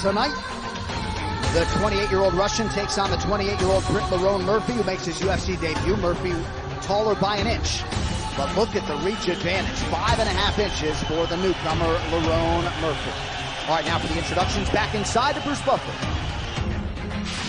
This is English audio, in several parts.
tonight. The 28-year-old Russian takes on the 28-year-old Brit LERONE Murphy, who makes his UFC debut. Murphy taller by an inch, but look at the reach advantage. 5.5 inches for the newcomer, LERONE Murphy. All right, now for the introductions, back inside to Bruce Buffer.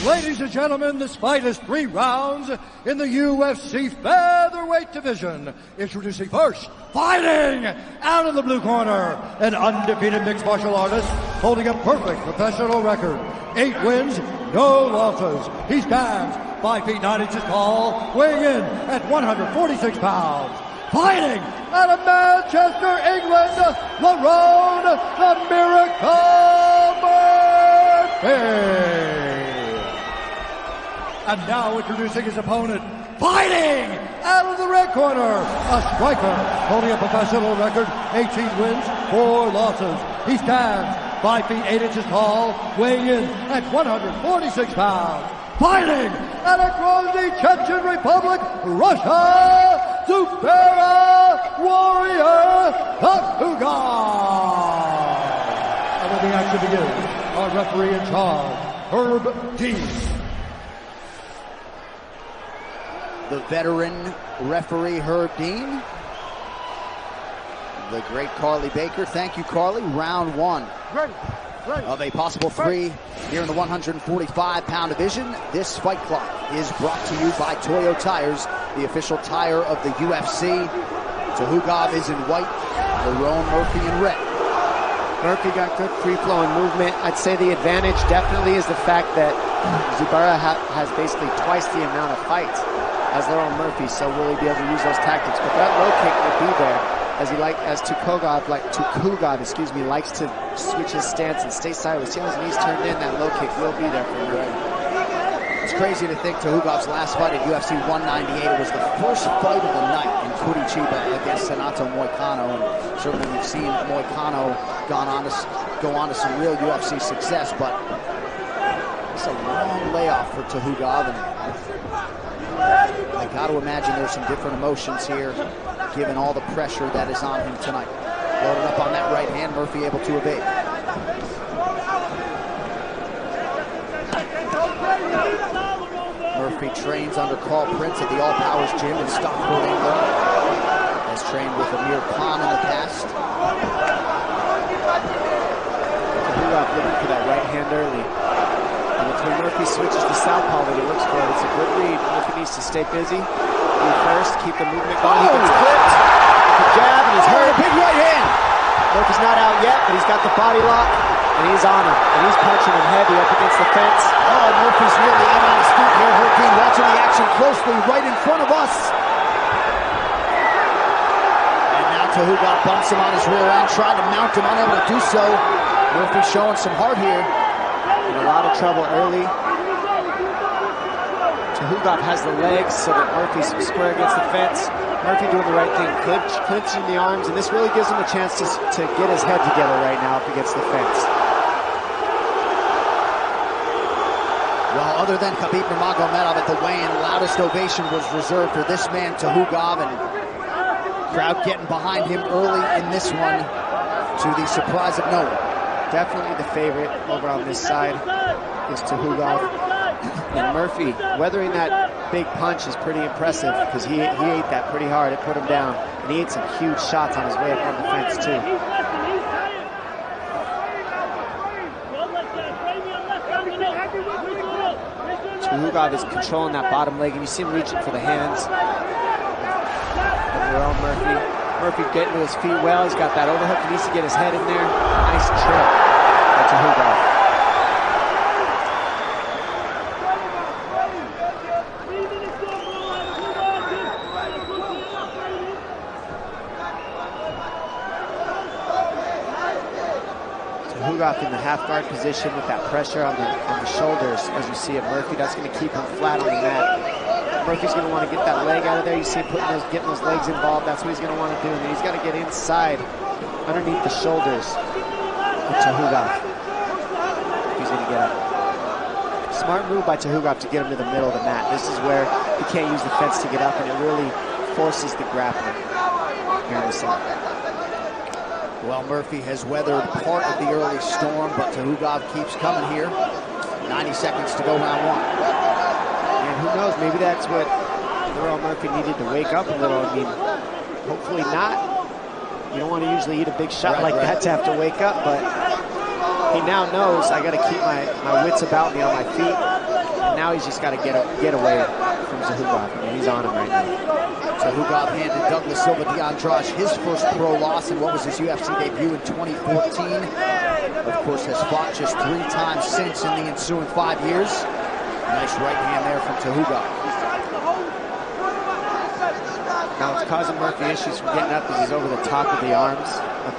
Ladies and gentlemen, this fight is 3 rounds in the UFC featherweight division. Introducing first, fighting out of the blue corner, an undefeated mixed martial artist holding a perfect professional record. 8 wins, no losses. He stands 5 feet 9 inches tall, weighing in at 146 pounds. Fighting out of Manchester, England, LERONE the Miracle Murphy. And now introducing his opponent, fighting out of the red corner, a striker holding a professional record, 18 wins, 4 losses. He stands 5 feet 8 inches tall, weighing in at 146 pounds. Fighting out of Grozny, Chechen Republic, Russia, ZUBAIRA warrior TUKHUGOV. And when the action begins, our referee in charge, Herb Dean. The veteran referee, Herb Dean. The great Carly Baker. Thank you, Carly. Round 1 of a possible 3 here in the 145-pound division. This fight clock is brought to you by Toyo Tires, the official tire of the UFC. TUKHUGOV is in white, LERONE Murphy in red. Murphy got good free-flowing movement. I'd say the advantage definitely is the fact that ZUBAIRA has basically twice the amount of fights as LERONE Murphy, so will he be able to use those tactics? But that low kick will be there, as TUKHUGOV likes to switch his stance and stay sideways. See how his knees turned in? That low kick will be there for him. It's crazy to think TUKHUGOV's last fight at UFC 198 was the first fight of the night in Curitiba against Renato Moicano, and certainly we've seen Moicano go on to some real UFC success, but it's a long layoff for TUKHUGOV, and I got to imagine there's some different emotions here, given all the pressure that is on him tonight. Loaded up on that right hand, Murphy able to evade. Murphy trains under Carl Prince at the All Powers Gym in Stockport, England. Has trained with Amir Khan in the past. TUKHUGOV looking for that right hand early. When Murphy switches to southpaw that he looks for, it's a good read. Murphy needs to stay busy. Be first, keep the movement going. He gets clipped. The jab, and he's hurt. A big right hand. Murphy's not out yet, but he's got the body lock, and he's on him. And he's punching him heavy up against the fence. Oh, Murphy's really out on his feet here. Herb Dean watching the action closely right in front of us. And now TUKHUGOV bumps him on his rear end, trying to mount him, unable to do so. Murphy showing some heart here. In a lot of trouble early. TUKHUGOV has the legs so that Murphy's square against the fence. Murphy doing the right thing, clinching the arms, and this really gives him a chance to get his head together right now up against the fence. Well, other than Khabib Nurmagomedov at the weigh-in, loudest ovation was reserved for this man, TUKHUGOV, and crowd getting behind him early in this one to the surprise of no one. Definitely the favorite over on this side is TUKHUGOV. And Murphy, weathering that big punch is pretty impressive because he ate that pretty hard. It put him down. And he ate some huge shots on his way up on the fence, too. TUKHUGOV is controlling that bottom leg, and you see him reaching for the hands. LERONE Murphy. Murphy getting to his feet well. He's got that overhook. He needs to get his head in there. Nice trip by TUKHUGOV. TUKHUGOV in the half guard position with that pressure on the shoulders, as you see it. Murphy, that's going to keep him flat on the mat. Murphy's going to want to get that leg out of there. You see him getting those legs involved. That's what he's going to want to do. And then he's got to get inside, underneath the shoulders of TUKHUGOV. He's going to get up. Smart move by TUKHUGOV to get him to the middle of the mat. This is where he can't use the fence to get up, and it really forces the grappling here in the center. Well, Murphy has weathered part of the early storm, but TUKHUGOV keeps coming here. 90 seconds to go, round one. And who knows, maybe that's what Lerone Murphy needed to wake up a little. I mean, hopefully not. You don't want to usually eat a big shot like that to have to wake up, but he now knows I got to keep my wits about me on my feet. And now he's just got to get away from TUKHUGOV. I mean, he's on him right now. TUKHUGOV handed Douglas Silva de Andrade his first pro loss in what was his UFC debut in 2014. Of course, has fought just 3 times since in the ensuing 5 years. Nice right hand there from TUKHUGOV. Now it's causing Murphy issues from getting up because he's over the top of the arms of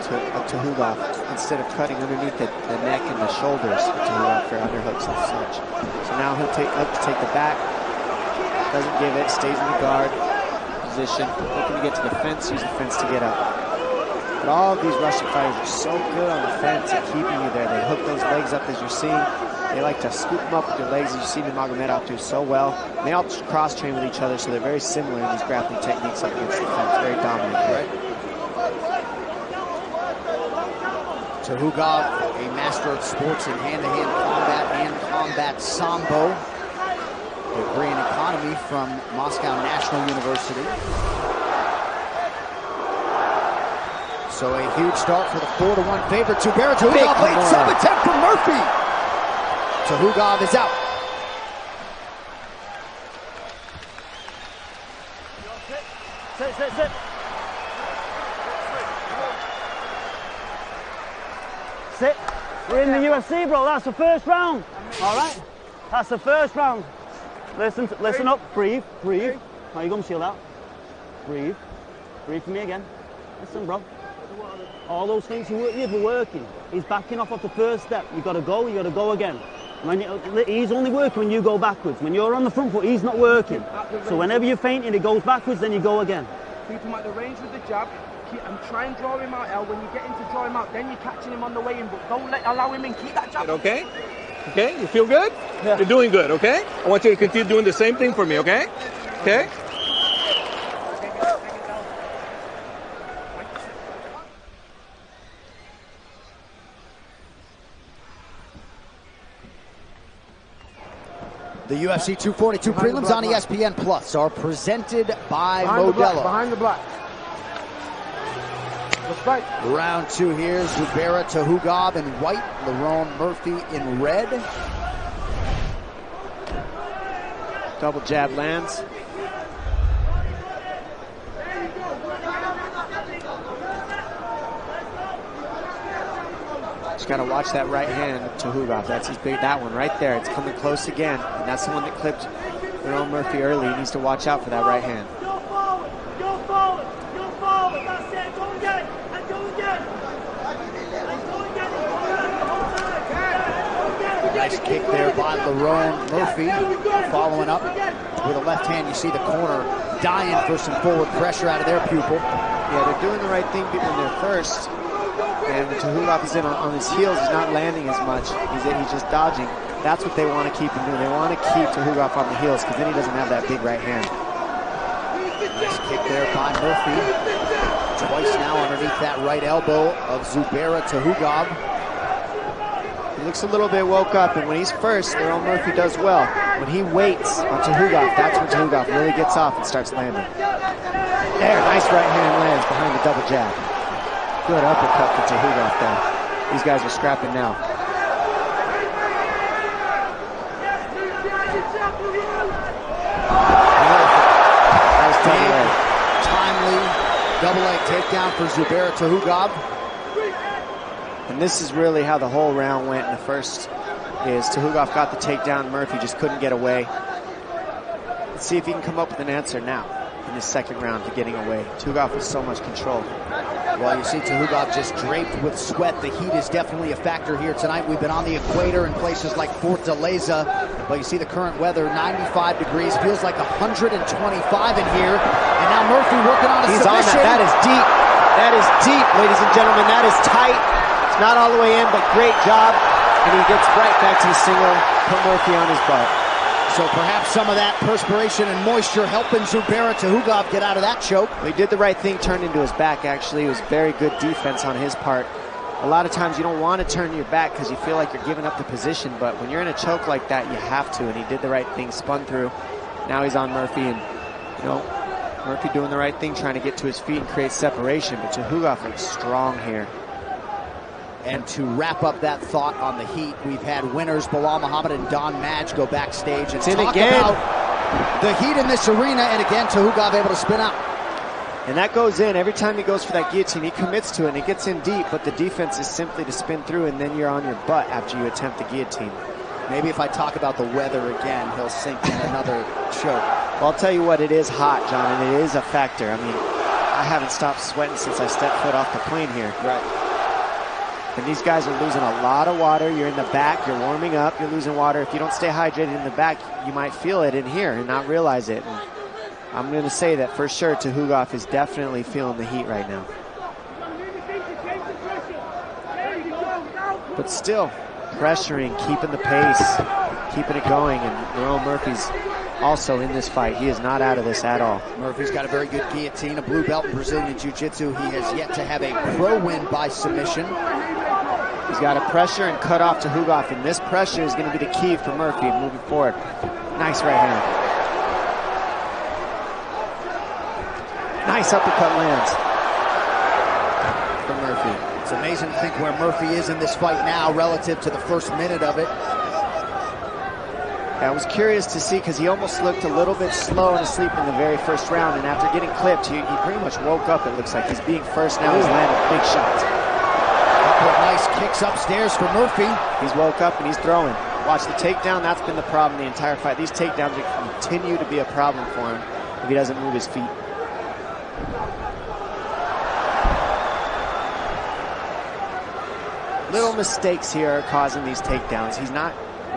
TUKHUGOV instead of cutting underneath the neck and the shoulders of TUKHUGOV for underhooks and such. So now he'll take the back, doesn't give it, stays in the guard position, looking to get to the fence, use the fence to get up. But all of these Russian fighters are so good on the fence at keeping you there. They hook those legs up as you're seeing. They like to scoop them up with their legs, as you see Nurmagomedov do so well. And they all cross-train with each other, so they're very similar in these grappling techniques up against the fence. Very dominant, right? TUKHUGOV, a master of sports in hand-to-hand combat and combat sambo. Degree in economy from Moscow National University. So a huge start for the 4-1 favorite. ZUBAIRA. TUKHUGOV leads some attempt from Murphy. TUKHUGOV is out. Sit. Sit. We're in the UFC, bro. That's the first round. All right. That's the first round. Listen up. Breathe. Now you gonna seal out. Breathe for me again. Listen, bro. All those things you've been working. He's backing off the first step. You gotta go again. He's only working when you go backwards. When you're on the front foot, he's not working. So whenever you're feinting, it goes backwards, then you go again. Keep him at the range with the jab. And try and draw him out, L. When you get him to draw him out, then you're catching him on the way in. But don't allow him in. Keep that jab. Okay? Okay? You feel good? Yeah. You're doing good, okay? I want you to continue doing the same thing for me, okay? Okay? The UFC 242 prelims on ESPN Plus are presented by Modelo. Behind the black. Right. Round 2 here, ZUBAIRA TUKHUGOV in white, Lerone Murphy in red. Double jab lands. Just got to watch that right hand of TUKHUGOV. That's his big, that one right there. It's coming close again. And that's the one that clipped Lerone Murphy early. He needs to watch out for that right hand. Go forward. That's it. Go again. And go again. Nice kick there by Lerone Murphy. Following up with a left hand. You see the corner dying for some forward pressure out of their pupil. Yeah, they're doing the right thing when they're first. And when TUKHUGOV is in on his heels, he's not landing as much. He's just dodging. That's what they want to keep him doing. They want to keep TUKHUGOV on the heels because then he doesn't have that big right hand. Nice kick there by Murphy. Twice now underneath that right elbow of ZUBAIRA TUKHUGOV. He looks a little bit woke up, and when he's first, Lerone Murphy does well. When he waits on TUKHUGOV, that's when TUKHUGOV really gets off and starts landing. There, nice right hand lands behind the double jab. Good uppercut for TUKHUGOV there. These guys are scrapping now. Nice double leg. Timely double leg takedown for ZUBAIRA TUKHUGOV. And this is really how the whole round went in the first is TUKHUGOV got the takedown, Murphy just couldn't get away. Let's see if he can come up with an answer now in this second round to getting away. TUKHUGOV with so much control. Well, you see TUKHUGOV just draped with sweat. The heat is definitely a factor here tonight. We've been on the equator in places like Fort de Leza, but you see the current weather, 95 degrees, feels like 125 in here. And now Murphy working on a submission. He's on that. That is deep. That is deep, ladies and gentlemen. That is tight. It's not all the way in, but great job. And he gets right back to the single, put Murphy on his butt. So perhaps some of that perspiration and moisture helping ZUBAIRA TUKHUGOV get out of that choke. He did the right thing, turned into his back, actually. It was very good defense on his part. A lot of times you don't want to turn your back because you feel like you're giving up the position, but when you're in a choke like that, you have to, and he did the right thing, spun through. Now he's on Murphy, and, you know, Murphy doing the right thing, trying to get to his feet and create separation, but TUKHUGOV looks strong here. And to wrap up that thought on the heat, we've had winners Bilal Muhammad and Don Madge go backstage and talk about the heat in this arena, and again, TUKHUGOV able to spin out. And that goes in. Every time he goes for that guillotine, he commits to it, and it gets in deep, but the defense is simply to spin through, and then you're on your butt after you attempt the guillotine. Maybe if I talk about the weather again, he'll sink in another choke. Well, I'll tell you what, it is hot, John, and it is a factor. I mean, I haven't stopped sweating since I stepped foot off the plane here. Right. And these guys are losing a lot of water. You're in the back, you're warming up, you're losing water. If you don't stay hydrated in the back, you might feel it in here and not realize it. And I'm going to say that for sure TUKHUGOV is definitely feeling the heat right now. But still, pressuring, keeping the pace, keeping it going, and LERONE Murphy's also in this fight. He is not out of this at all. Murphy's got a very good guillotine, a blue belt in Brazilian Jiu-Jitsu. He has yet to have a pro win by submission. He's got to pressure and cut off TUKHUGOV, and this pressure is going to be the key for Murphy moving forward. Nice right hand. Nice uppercut lands for Murphy. It's amazing to think where Murphy is in this fight now relative to the first minute of it. I was curious to see because he almost looked a little bit slow and asleep in the very first round, and after getting clipped, he pretty much woke up. It looks like he's being first now. He's landing big shots. Couple of nice kicks upstairs for Murphy. He's woke up and he's throwing. Watch the takedown. That's been the problem the entire fight. These takedowns will continue to be a problem for him if he doesn't move his feet. Little mistakes here are causing these takedowns. He's not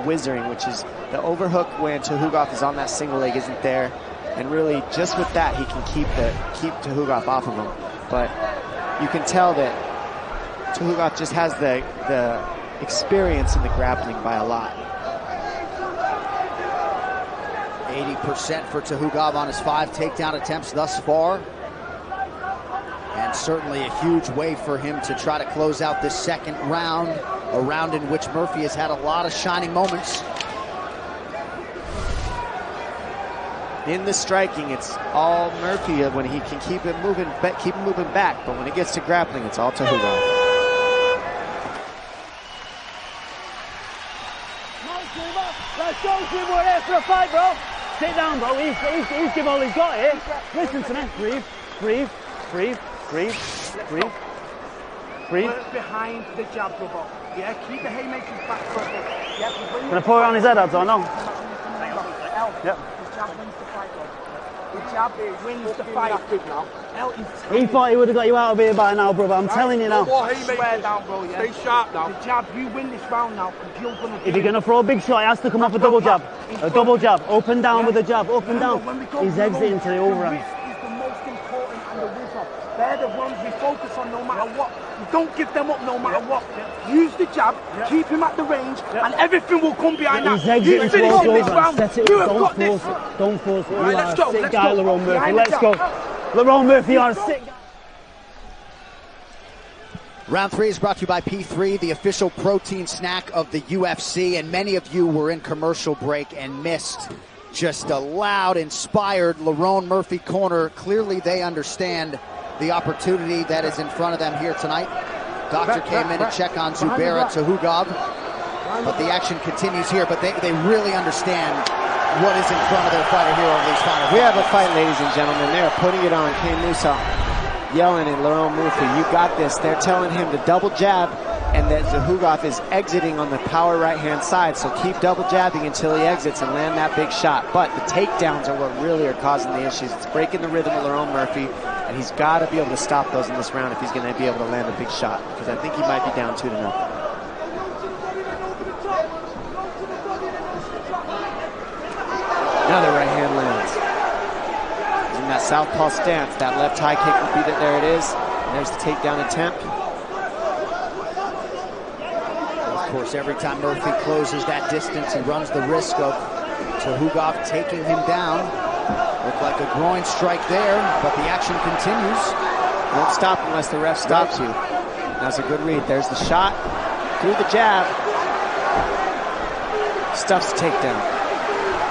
whizzering, which is the overhook when TUKHUGOV is on that single leg isn't there, and really just with that he can keep TUKHUGOV off of him. But you can tell that TUKHUGOV just has the experience in the grappling by a lot. 80% for TUKHUGOV on his 5 takedown attempts thus far. And certainly a huge way for him to try to close out this second round, a round in which Murphy has had a lot of shining moments. In the striking, it's all Murphy when he can keep it moving back, but when it gets to grappling, it's all TUKHUGOV. Let's go, Jim. We're here for a fight, bro. Sit down, bro. He's given all he's got here. Listen to me. Breathe, breathe, breathe, breathe, breathe, breathe. Work behind the jab, brother. Yeah, keep the haymakers back for a bit. Yeah, Can I pour it on his head, Ads, or no? Yep. The jab wins the fight, bro. The jab wins the fight. He thought he would have got you out of here by now, brother. I'm telling you now. Swear down, bro, yeah. Stay sharp now. The jab, you win this round now, because you're going to If you're going to throw a big shot, it has to come off a double jab. A double jab. Up and down with a jab. Up and down. He's exiting to the overhand. The wrist is the most important, and the whizzer. They're the ones we focus on no matter what. You don't give them up no matter what. Use the jab, keep him at the range, and everything will come behind that. He's exiting towards the overhand. Set it You up. have got this. Don't force it. Right, let's go. Sick guy, LERONE Murphy. Let's go. LERONE Murphy, you are a sick guy. Round 3 is brought to you by P3, the official protein snack of the UFC, and many of you were in commercial break and missed just a loud, inspired LERONE Murphy corner. Clearly they understand the opportunity that is in front of them here tonight. Doctor came in to check on ZUBAIRA TUKHUGOV, but the action continues here, but they really understand what is in front of their fighter here over these final. We have a fight, ladies and gentlemen. They're putting it on. Kane Musa yelling at LERONE Murphy, you got this. They're telling him to double jab, and that TUKHUGOV is exiting on the power right-hand side, so keep double jabbing until he exits and land that big shot. But the takedowns are what really are causing the issues. It's breaking the rhythm of LERONE Murphy, and he's got to be able to stop those in this round if he's going to be able to land a big shot, because I think he might be down 2-0. Another right hand lands. He's in that southpaw stance. That left high kick will be there. It is. And there's the takedown attempt. Of course, every time Murphy closes that distance, he runs the risk of TUKHUGOV taking him down. Looked like a groin strike there, but the action continues. Won't stop unless the ref stops you. That's a good read. There's the shot through the jab. Stuff's takedown.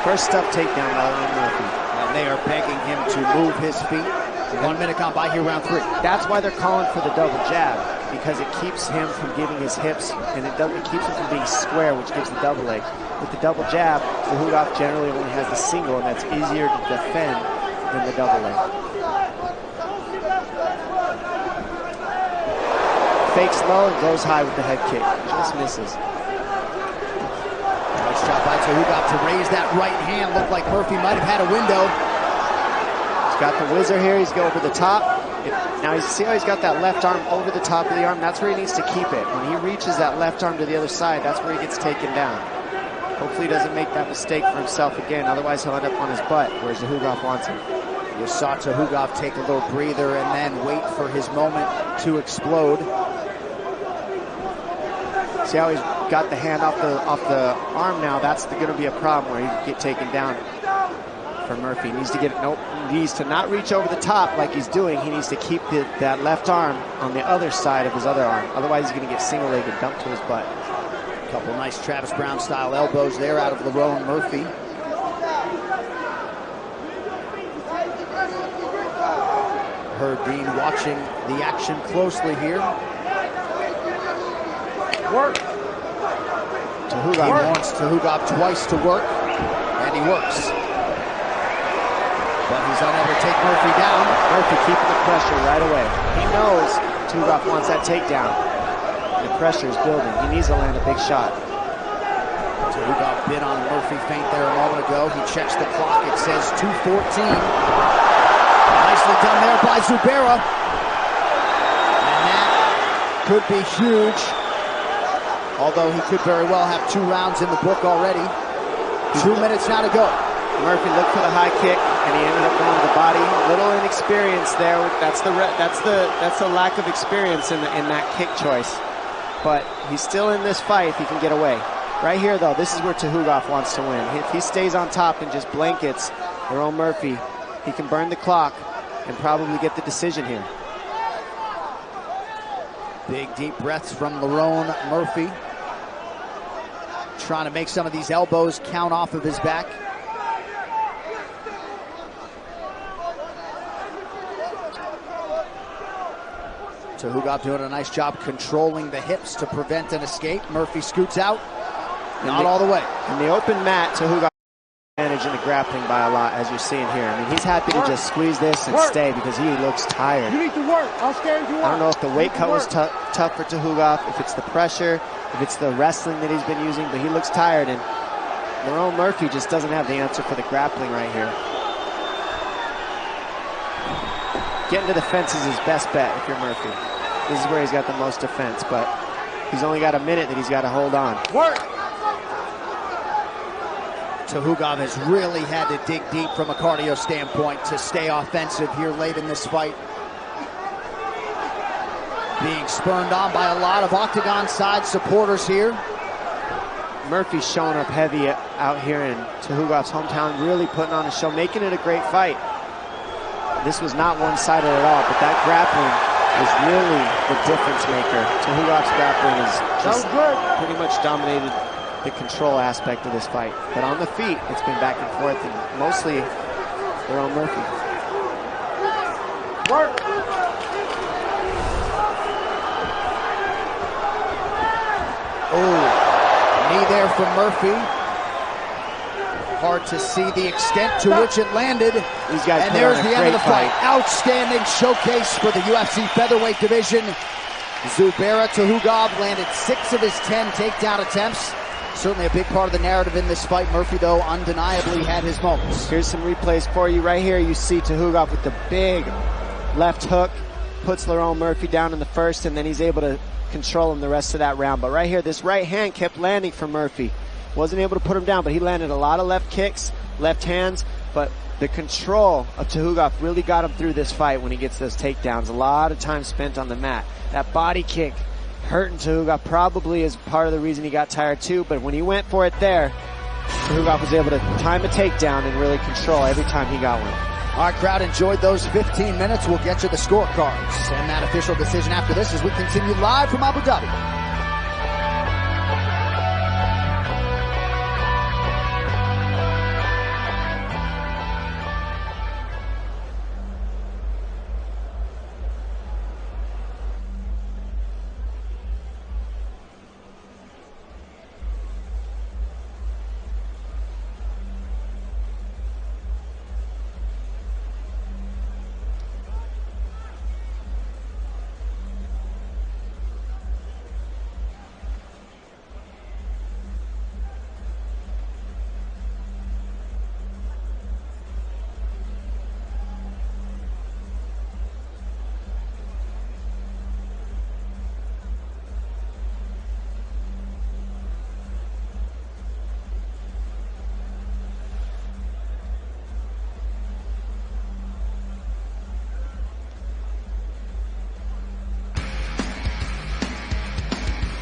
First stuff takedown by LERONE Murphy. And they are begging him to move his feet. 1 minute gone by here, round 3. That's why they're calling for the double jab, because it keeps him from giving his hips, and it keeps him from being square, which gives the double leg. With the double jab, TUKHUGOV generally only has the single, and that's easier to defend than the double leg. Fakes low and goes high with the head kick. Just misses. Nice job by TUKHUGOV to raise that right hand. Looked like Murphy might have had a window. He's got the whizzer here. He's going over the top. Now you see how he's got that left arm over the top of the arm? That's where he needs to keep it. When he reaches that left arm to the other side, that's where he gets taken down. Hopefully he doesn't make that mistake for himself again. Otherwise he'll end up on his butt, whereas TUKHUGOV wants him. You saw TUKHUGOV take a little breather and then wait for his moment to explode. See how he's got the hand off the arm now? That's going to be a problem where he can get taken down for Murphy. He needs to he needs to not reach over the top like he's doing. He needs to keep that left arm on the other side of his other arm. Otherwise he's going to get single-legged dumped to his butt. A couple nice Travis Brown style elbows there out of LERONE Murphy. Herb Dean watching the action closely here. Work. TUKHUGOV wants TUKHUGOV twice to work, and he works. But he's unable to take Murphy down. Murphy keeping the pressure right away. He knows TUKHUGOV wants that takedown. The pressure is building. He needs to land a big shot. TUKHUGOV bit on Murphy feint there a moment ago. He checks the clock. It says 2:14. Nicely done there by ZUBAIRA. And that could be huge. Although he could very well have 2 rounds in the book already. 2 minutes now to go. Murphy looked for the high kick, and he ended up going to the body. A little inexperience there. That's the lack of experience in that kick choice. But he's still in this fight if he can get away. Right here, though, this is where TUKHUGOV wants to win. If he stays on top and just blankets LERONE Murphy, he can burn the clock and probably get the decision here. Big deep breaths from LERONE Murphy. Trying to make some of these elbows count off of his back. TUKHUGOV doing a nice job controlling the hips to prevent an escape. Murphy scoots out. Not all the way. In the open mat, TUKHUGOV advantage in the grappling by a lot, as you're seeing here. I mean, he's happy to just squeeze this and stay because he looks tired. You need to work. I'll stand you up. I don't know if the weight cut was tough for TUKHUGOV, if it's the pressure, if it's the wrestling that he's been using, but he looks tired, and LERONE Murphy just doesn't have the answer for the grappling right here. Getting to the fence is his best bet if you're Murphy. This is where he's got the most defense, but he's only got a minute that he's got to hold on. Work. TUKHUGOV has really had to dig deep from a cardio standpoint to stay offensive here late in this fight. Being spurned on by a lot of octagon side supporters here. Murphy's showing up heavy out here in TUKHUGOV's hometown, really putting on a show, making it a great fight. This was not one-sided at all, but that grappling is really the difference maker. TUKHUGOV's grappling is just pretty much dominated the control aspect of this fight. But on the feet, it's been back and forth, and mostly LERONE Murphy. Work. Oh, knee there from Murphy. Hard to see the extent to which it landed. These guys and there's the end of the fight. Outstanding showcase for the UFC featherweight division. ZUBAIRA TUKHUGOV landed 6 of his 10 takedown attempts. Certainly a big part of the narrative in this fight. Murphy, though, undeniably had his moments. Here's some replays for you. Right here, you see TUKHUGOV with the big left hook. Puts LERONE Murphy down in the first, and then he's able to control him the rest of that round. But right here, this right hand kept landing for Murphy. Wasn't able to put him down, but he landed a lot of left kicks, left hands. But the control of TUKHUGOV really got him through this fight when he gets those takedowns. A lot of time spent on the mat. That body kick hurting TUKHUGOV probably is part of the reason he got tired too, but when he went for it there, TUKHUGOV was able to time a takedown and really control every time he got one. Our crowd enjoyed those 15 minutes. We'll get you the scorecards and that official decision after this as we continue live from Abu Dhabi.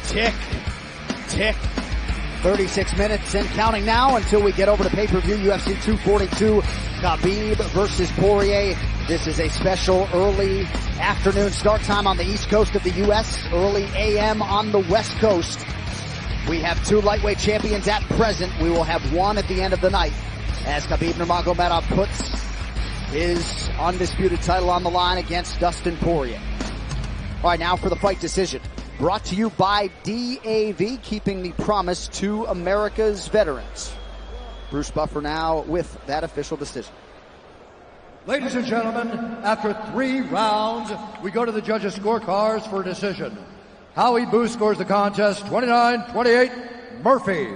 Tick, tick. 36 minutes and counting now until we get over to pay-per-view UFC 242, Khabib versus Poirier. This is a special early afternoon start time on the East Coast of the U.S., early a.m. on the West Coast. We have two lightweight champions at present. We will have one at the end of the night as Khabib Nurmagomedov puts his undisputed title on the line against Dustin Poirier. All right, now for the fight decision. Brought to you by DAV, keeping the promise to America's veterans. Bruce Buffer now with that official decision. Ladies and gentlemen, after 3 rounds, we go to the judges' scorecards for a decision. Howie Booth scores the contest 29-28 Murphy.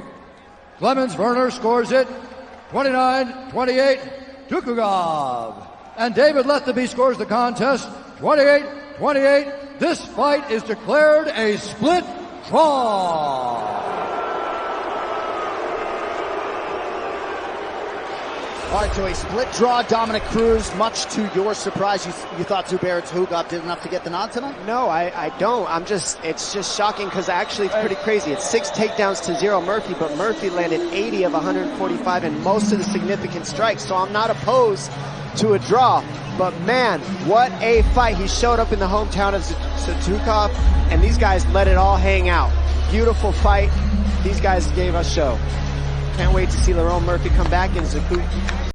Clemens Werner scores it 29-28 TUKHUGOV. And David Letheby scores the contest 28-28. This fight is declared a split draw. All right, so a split draw, Dominic Cruz. Much to your surprise, you thought ZUBAIRA TUKHUGOV did enough to get the nod tonight? No, I don't. It's just shocking because actually it's pretty crazy. It's 6 takedowns to 0 Murphy, but Murphy landed 80 of 145 and most of the significant strikes, so I'm not opposed to a draw. But man, what a fight. He showed up in the hometown of TUKHUGOV, and these guys let it all hang out. Beautiful fight. These guys gave us show. Can't wait to see LERONE Murphy come back in ZUBAIRA.